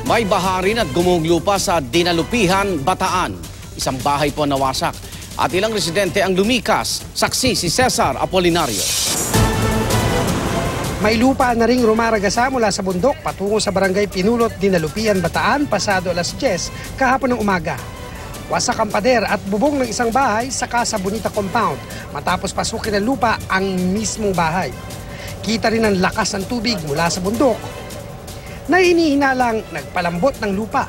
May baha rin at gumugong lupa sa Dinalupihan, Bataan. Isang bahay po nawasak at ilang residente ang lumikas. Saksi si Cesar Apolinario. May lupa na ring rumaragasa mula sa bundok patungo sa barangay Pinulot, Dinalupihan, Bataan, pasado alas 10 kahapon ng umaga. Wasak ang pader at bubong ng isang bahay sa Casa Bonita Compound matapos pasukin ng lupa ang mismong bahay. Kita rin ang lakas ng tubig mula sa bundok na hinihinalang nagpalambot ng lupa.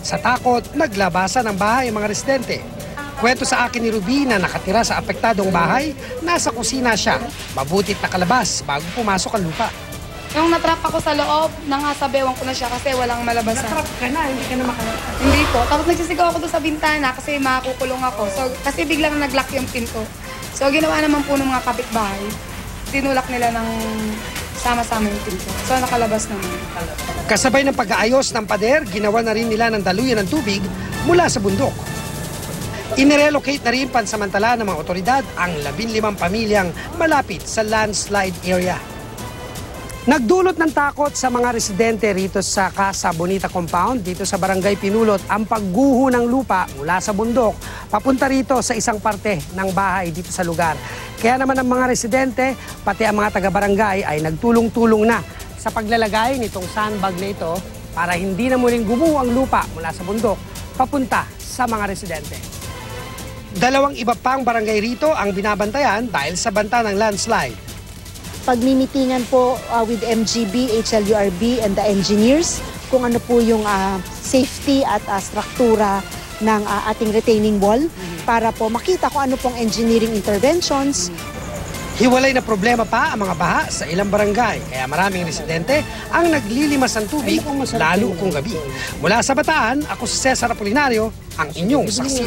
Sa takot, naglabasan ng bahay ang mga residente. Kwento sa akin ni Ruby na nakatira sa apektadong bahay, nasa kusina siya. Mabutit nakalabas bago pumasok ang lupa. Nung natrap ako sa loob, nangasabewan ko na siya kasi walang malabasan. Natrap ka na, hindi ka na makalabas. Hindi po. Tapos nagsisigaw ako doon sa bintana kasi makukulong ako. So, kasi biglang nag-lock yung pinto. So, ginawa naman po ng mga kapitbahay. Tinulak nila ng sama-sama yung pinto. So, nakalabas naman. Kasabay ng pag-aayos ng pader, ginawa na rin nila ng daluyan ng tubig mula sa bundok. Inirelocate na rin pansamantala ng mga otoridad ang 15 pamilyang malapit sa landslide area. Nagdulot ng takot sa mga residente rito sa Casa Bonita Compound, dito sa Barangay Pinulot, ang pagguho ng lupa mula sa bundok papunta rito sa isang parte ng bahay dito sa lugar. Kaya naman ang mga residente, pati ang mga taga-barangay ay nagtulong-tulong na sa paglalagay nitong sandbag na ito para hindi na muling gumuho ang lupa mula sa bundok papunta sa mga residente. Dalawang iba pang barangay rito ang binabantayan dahil sa banta ng landslide. Pagmimitingan po with MGB, HLURB and the engineers kung ano po yung safety at struktura ng ating retaining wall para po makita kung ano pong engineering interventions. Hiwalay na problema pa ang mga baha sa ilang barangay kaya maraming residente ang naglilimas ng tubig lalo kung gabi. Mula sa Bataan, ako si Cesar Apolinario, ang inyong saksi.